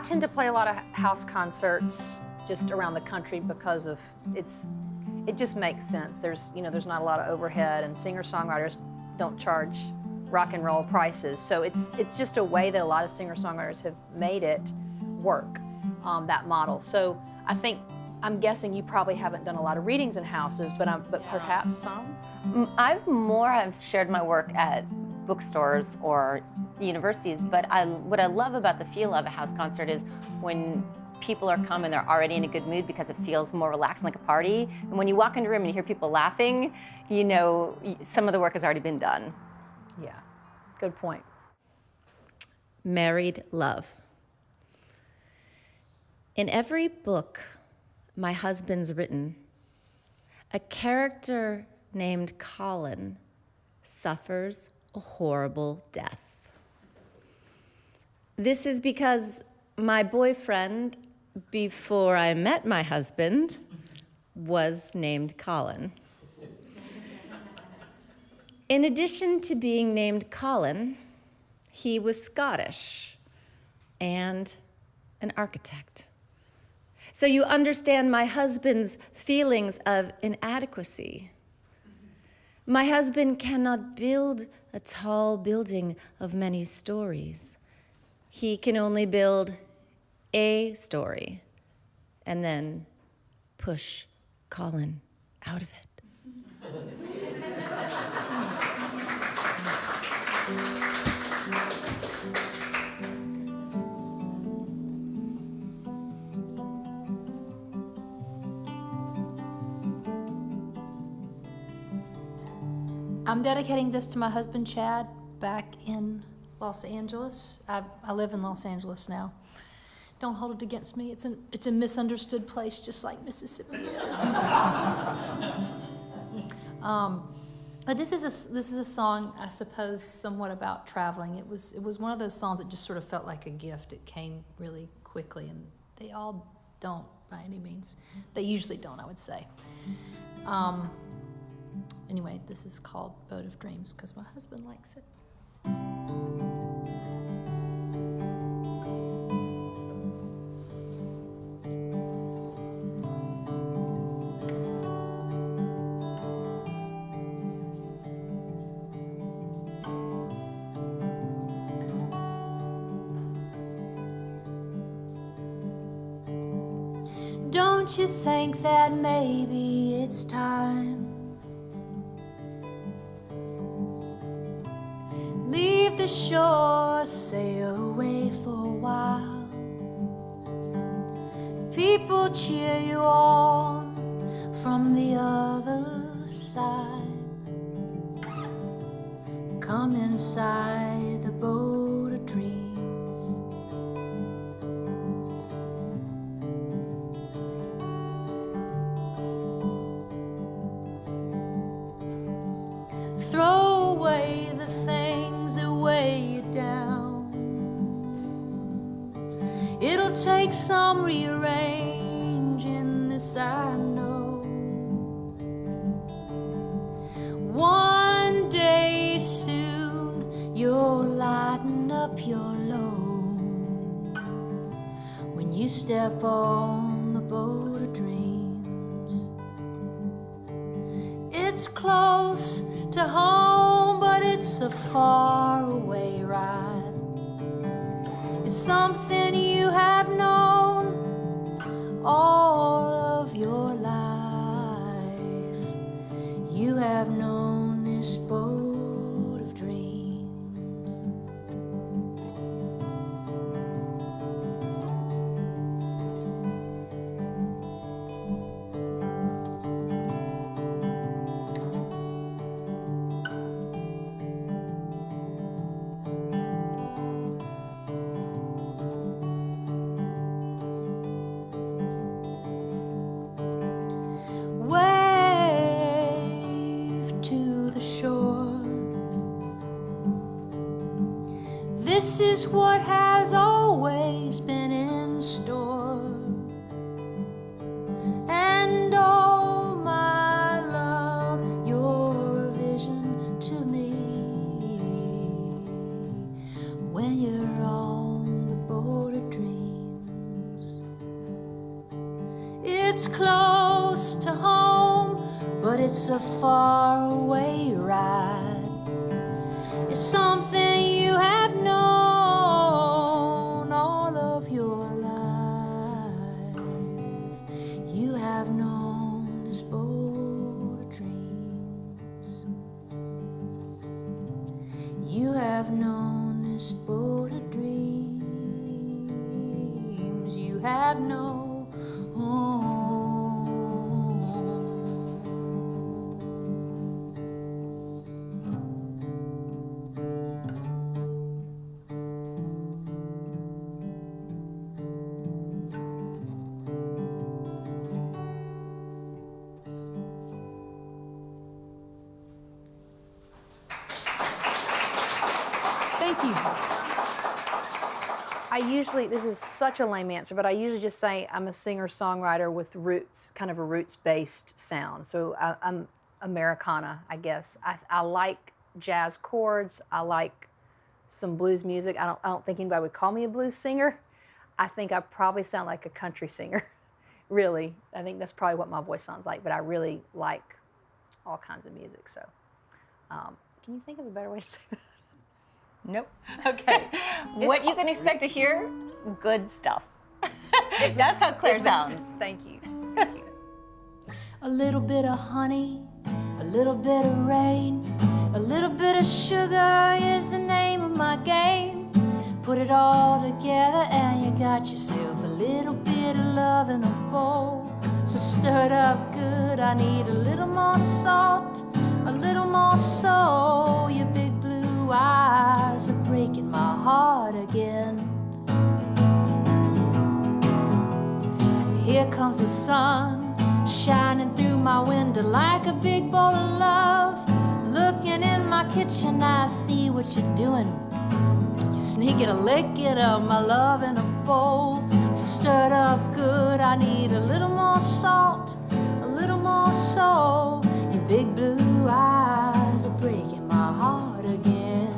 tend to play a lot of house concerts just around the country because of it just makes sense. There's not a lot of overhead, and singer-songwriters don't charge rock and roll prices. So it's just a way that a lot of singer-songwriters have made it work, that model. So I'm guessing you probably haven't done a lot of readings in houses, but perhaps some? I've shared my work at bookstores or universities, but what I love about the feel of a house concert is when people are coming, they're already in a good mood because it feels more relaxed, like a party. And when you walk into a room and you hear people laughing, you know some of the work has already been done. Yeah, good point. Married love. In every book my husband's written, a character named Colin suffers a horrible death. This is because my boyfriend, before I met my husband, was named Colin. In addition to being named Colin, he was Scottish and an architect. So you understand my husband's feelings of inadequacy. My husband cannot build a tall building of many stories. He can only build a story and then push Colin out of it. I'm dedicating this to my husband, Chad, back in Los Angeles. I live in Los Angeles now. Don't hold it against me. It's a misunderstood place, just like Mississippi is. But this is a song, I suppose, somewhat about traveling. It was one of those songs that just sort of felt like a gift. It came really quickly, and they all don't by any means. They usually don't, I would say. Anyway, this is called Boat of Dreams because my husband likes it. Don't you think that maybe it's time? Leave the shore, sail away for a while. People cheer you on from the other side. Come inside the boat of dreams. Throw away the things that weigh you down. It'll take some rearranging, this I know. One day soon you'll lighten up your load when you step on the boat of dreams. It's close to home, but it's a far away ride. It's something you have known all of your life. You have known this boat of dreams. This is what has always been in store. And oh, my love, you're a vision to me. When you're on the boat of dreams. close to home, but it's a far away ride. It's something you have known all of your life. You have known this boat of dreams. You have known this boat of dreams. You have known. Thank you. This is such a lame answer, but I usually just say I'm a singer-songwriter with roots, kind of a roots-based sound. So I'm Americana, I guess. I like jazz chords. I like some blues music. I don't think anybody would call me a blues singer. I think I probably sound like a country singer, really. I think that's probably what my voice sounds like, but I really like all kinds of music. So can you think of a better way to say that? Nope. Okay. What you can expect to hear? Good stuff. That's how Claire sounds. Thank you. A little bit of honey, a little bit of rain, a little bit of sugar is the name of my game. Put it all together and you got yourself a little bit of love in a bowl. So stir it up good, I need a little more salt, a little more soul. Your big blue eyes are breaking my heart again. Here comes the sun shining through my window like a big bowl of love. Looking in my kitchen, I see what you're doing. You're sneaking a licking of my love in a bowl. So stir it up good, I need a little more salt, a little more soul. Your big blue eyes are breaking my heart again.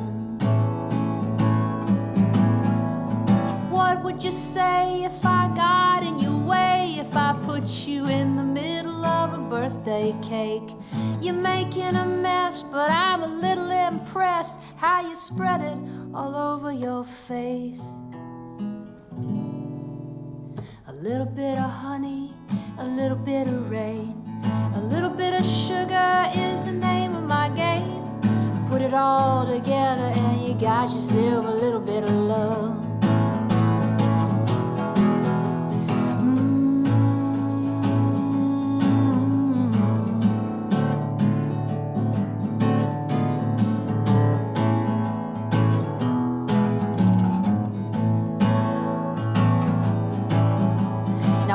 What would you say if I got in your way? If I put you in the middle of a birthday cake? You're making a mess, but I'm a little impressed how you spread it all over your face. A little bit of honey, a little bit of rain, a little bit of sugar is the name of my game. Put it all together and you got yourself a little bit of love.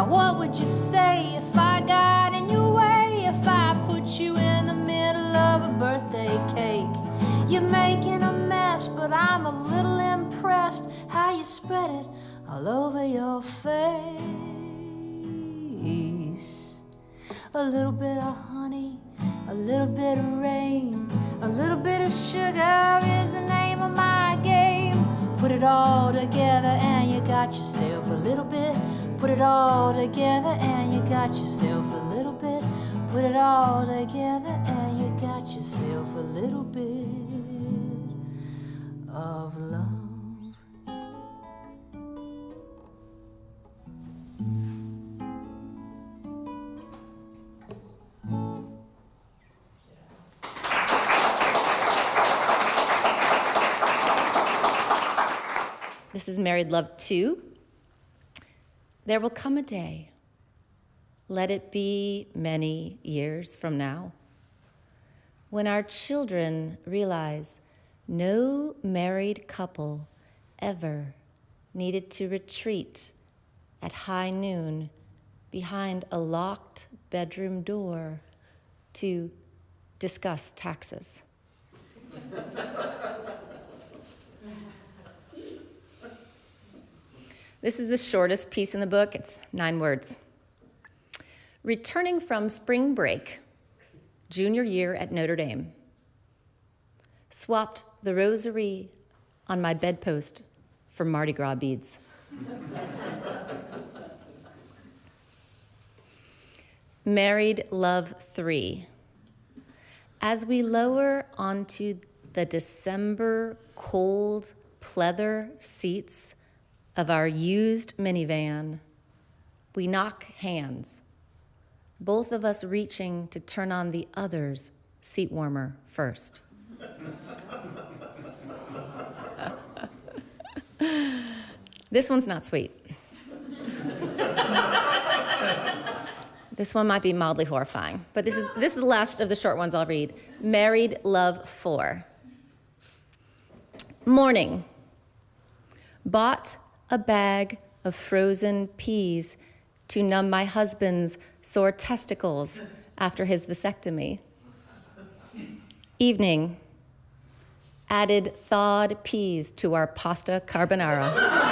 What would you say if I got in your way? If I put you in the middle of a birthday cake? You're making a mess, but I'm a little impressed how you spread it all over your face. A little bit of honey, a little bit of rain, a little bit of sugar is the name of my game. Put it all together and you got yourself a little bit. Put it all together and you got yourself a little bit. Put it all together and you got yourself a little bit of love. This is Married Love 2. There will come a day, let it be many years from now, when our children realize no married couple ever needed to retreat at high noon behind a locked bedroom door to discuss taxes. This is the shortest piece in the book. It's 9 words. Returning from spring break, junior year at Notre Dame, swapped the rosary on my bedpost for Mardi Gras beads. Married Love 3. As we lower onto the December cold pleather seats of our used minivan, we knock hands, both of us reaching to turn on the other's seat warmer first. This one's not sweet. This one might be mildly horrifying, but this is the last of the short ones I'll read. Married Love 4. Morning. Bought a bag of frozen peas to numb my husband's sore testicles after his vasectomy. Evening. Added thawed peas to our pasta carbonara.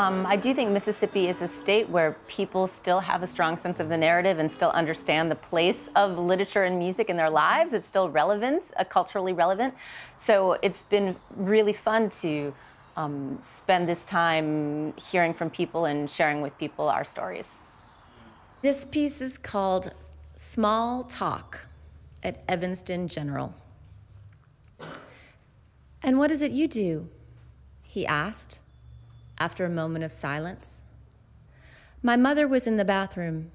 I do think Mississippi is a state where people still have a strong sense of the narrative and still understand the place of literature and music in their lives. It's still relevant, culturally relevant. So it's been really fun to spend this time hearing from people and sharing with people our stories. This piece is called Small Talk at Evanston General. And what is it you do? He asked after a moment of silence. My mother was in the bathroom,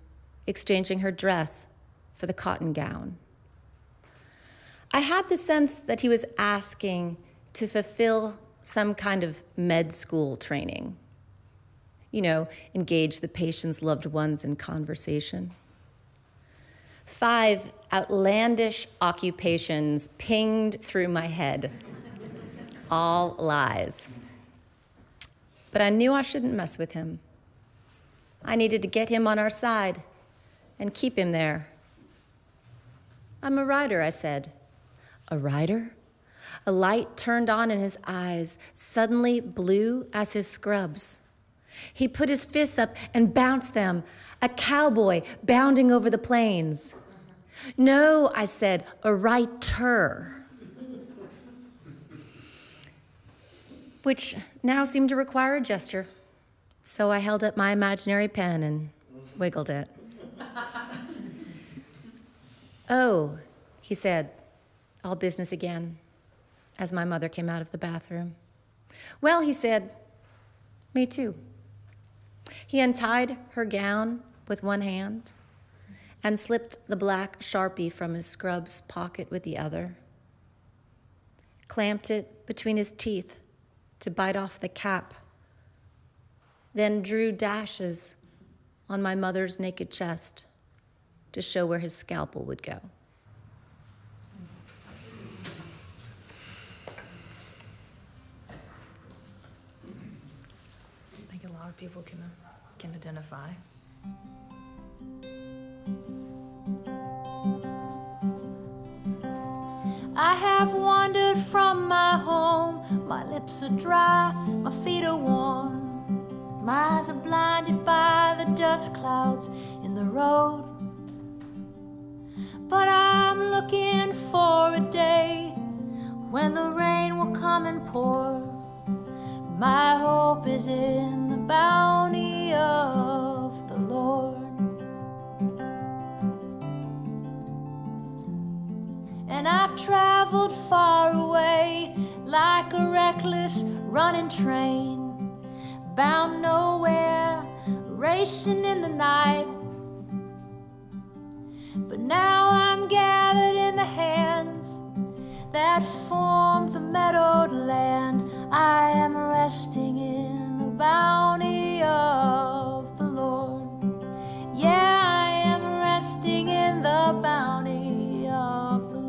exchanging her dress for the cotton gown. I had the sense that he was asking to fulfill some kind of med school training. You know, engage the patient's loved ones in conversation. 5 outlandish occupations pinged through my head. All lies. But I knew I shouldn't mess with him. I needed to get him on our side and keep him there. I'm a writer, I said. A writer? A light turned on in his eyes, suddenly blue as his scrubs. He put his fists up and bounced them, a cowboy bounding over the plains. No, I said, a writer. Which now seemed to require a gesture. So I held up my imaginary pen and wiggled it. Oh, he said, all business again, as my mother came out of the bathroom. Well, he said, me too. He untied her gown with one hand and slipped the black Sharpie from his scrub's pocket with the other, clamped it between his teeth to bite off the cap, then drew dashes on my mother's naked chest to show where his scalpel would go. I think a lot of people can identify. I have wandered from my home, my lips are dry, my feet are worn, my eyes are blinded by the dust clouds in the road. But I'm looking for a day when the rain will come and pour. My hope is in the bounty of the Lord. And I've traveled far away like a reckless running train, bound nowhere, racing in the night. But now I'm gathered in the hands that form the meadowed land. I am resting in the bounty of the Lord. Yeah, I am resting in the bounty of the Lord.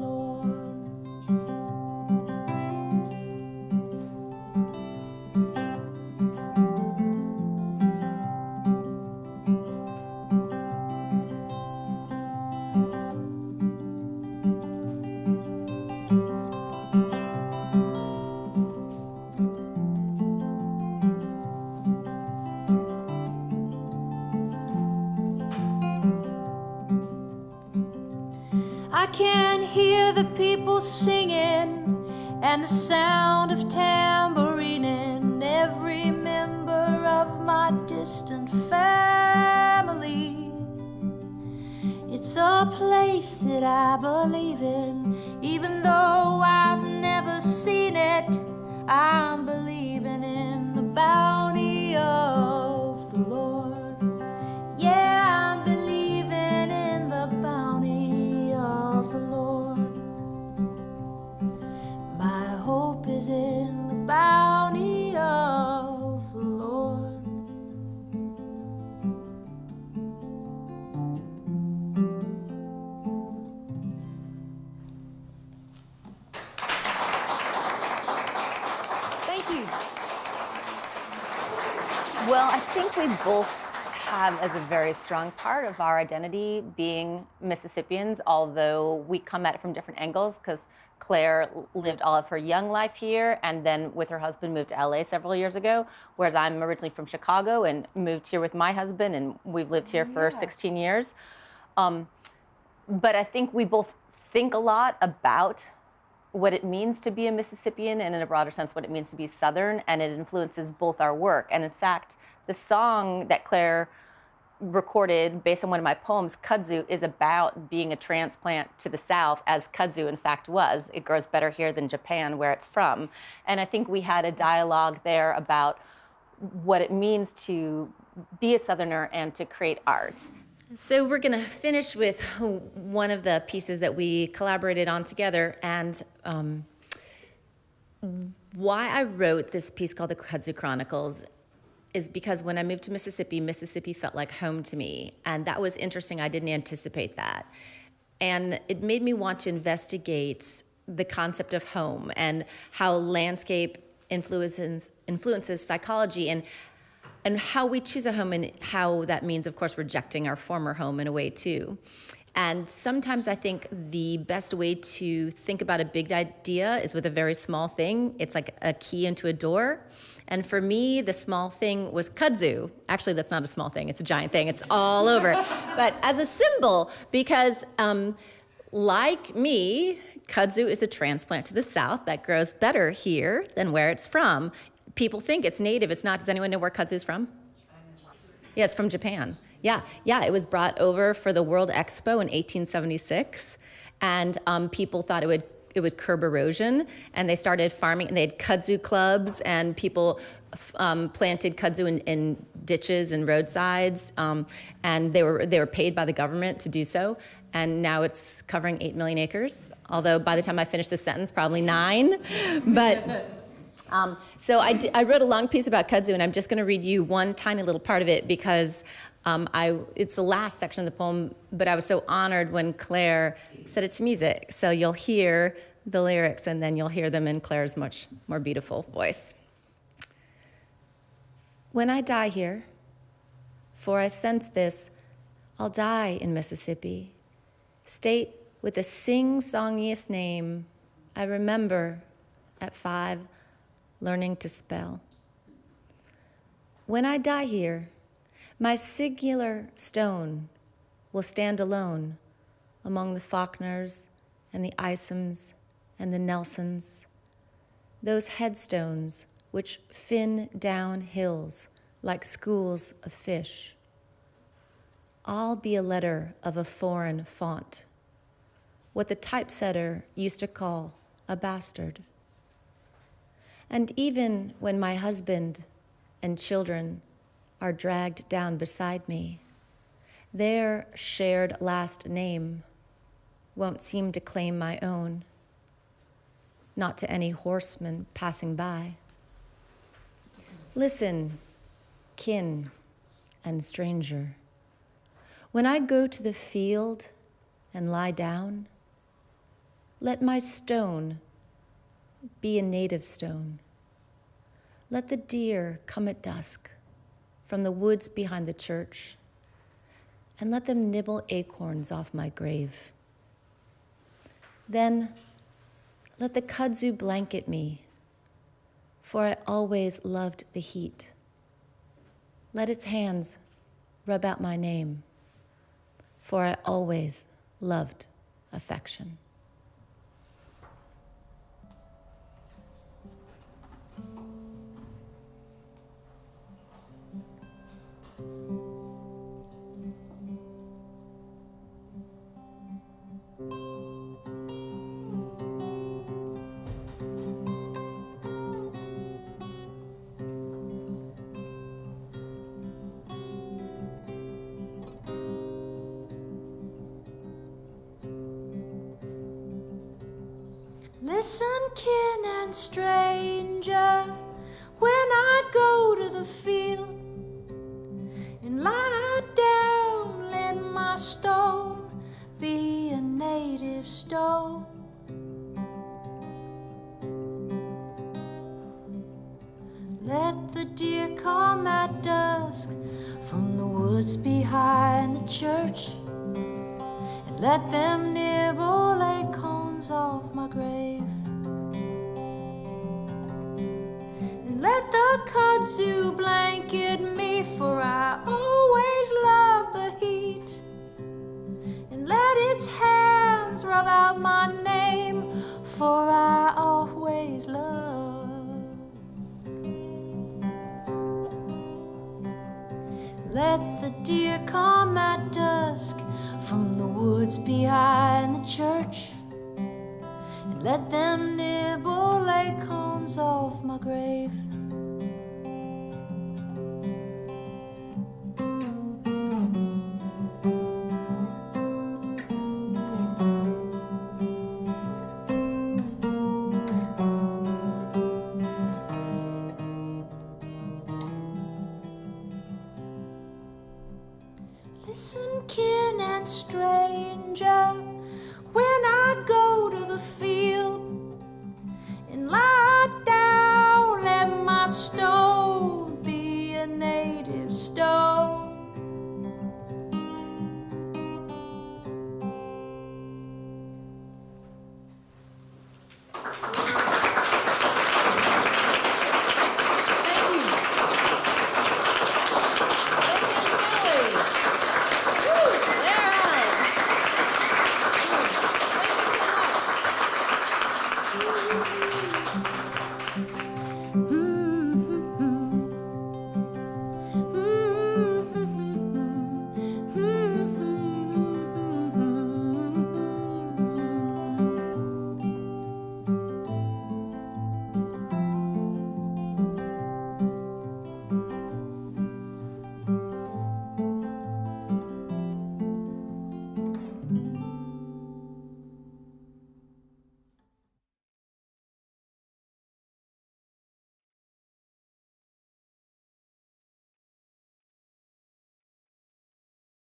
I can hear the people singing and the sound of tambourine. I believe in, even though I've never seen it. I'm believing in the bounty of the Lord. Yeah, I'm believing in the bounty of the Lord. My hope is in the bounty of the Lord. Thank you. Well, I think we both have as a very strong part of our identity being Mississippians, although we come at it from different angles, because Claire lived all of her young life here and then with her husband moved to LA several years ago, whereas I'm originally from Chicago and moved here with my husband, and we've lived here for 16 years. But I think we both think a lot about what it means to be a Mississippian and in a broader sense what it means to be Southern, and it influences both our work. And in fact, the song that Claire recorded based on one of my poems, Kudzu, is about being a transplant to the South, as kudzu in fact was. It grows better here than Japan, where it's from. And I think we had a dialogue there about what it means to be a Southerner and to create art. So we're going to finish with one of the pieces that we collaborated on together, and why I wrote this piece called the Kudzu Chronicles is because when I moved to Mississippi, Mississippi felt like home to me, and that was interesting. I didn't anticipate that. And it made me want to investigate the concept of home and how landscape influences psychology, and how we choose a home, and how that means, of course, rejecting our former home in a way, too. And sometimes I think the best way to think about a big idea is with a very small thing. It's like a key into a door. And for me, the small thing was kudzu. Actually, that's not a small thing. It's a giant thing. It's all over. But as a symbol, because like me, kudzu is a transplant to the South that grows better here than where it's from. People think it's native. It's not. Does anyone know where kudzu is from? Yeah, it's from Japan. Yeah, it was brought over for the World Expo in 1876, and people thought it would curb erosion, and they started farming, and they had kudzu clubs, and people planted kudzu in ditches and roadsides, and they were paid by the government to do so, and now it's covering 8 million acres, although by the time I finish this sentence, probably 9, but... So I wrote a long piece about kudzu, and I'm just going to read you one tiny little part of it because it's the last section of the poem, but I was so honored when Claire set it to music. So you'll hear the lyrics, and then you'll hear them in Claire's much more beautiful voice. When I die here, for I sense this, I'll die in Mississippi, state with the sing-songiest name I remember at 5, learning to spell. When I die here, my singular stone will stand alone among the Faulkners and the Isams and the Nelsons, those headstones which fin down hills like schools of fish. I'll be a letter of a foreign font, what the typesetter used to call a bastard. And even when my husband and children are dragged down beside me, their shared last name won't seem to claim my own, not to any horseman passing by. Listen, kin and stranger, when I go to the field and lie down, let my stone be a native stone. Let the deer come at dusk from the woods behind the church, and let them nibble acorns off my grave. Then let the kudzu blanket me, for I always loved the heat. Let its hands rub out my name, for I always loved affection. Listen, kin and stranger, when I go to the field and lie down, let my stone be a native stone. Let the deer come at dusk from the woods behind the church, and let them nibble acorns off my grave. And let the kudzu blanket me, for I always love the heat. And let its hands rub out my name, for I always love. Let the deer come at dusk from the woods behind the church, and let them nibble acorns off my grave. Listen, kin and stranger, when I go to the field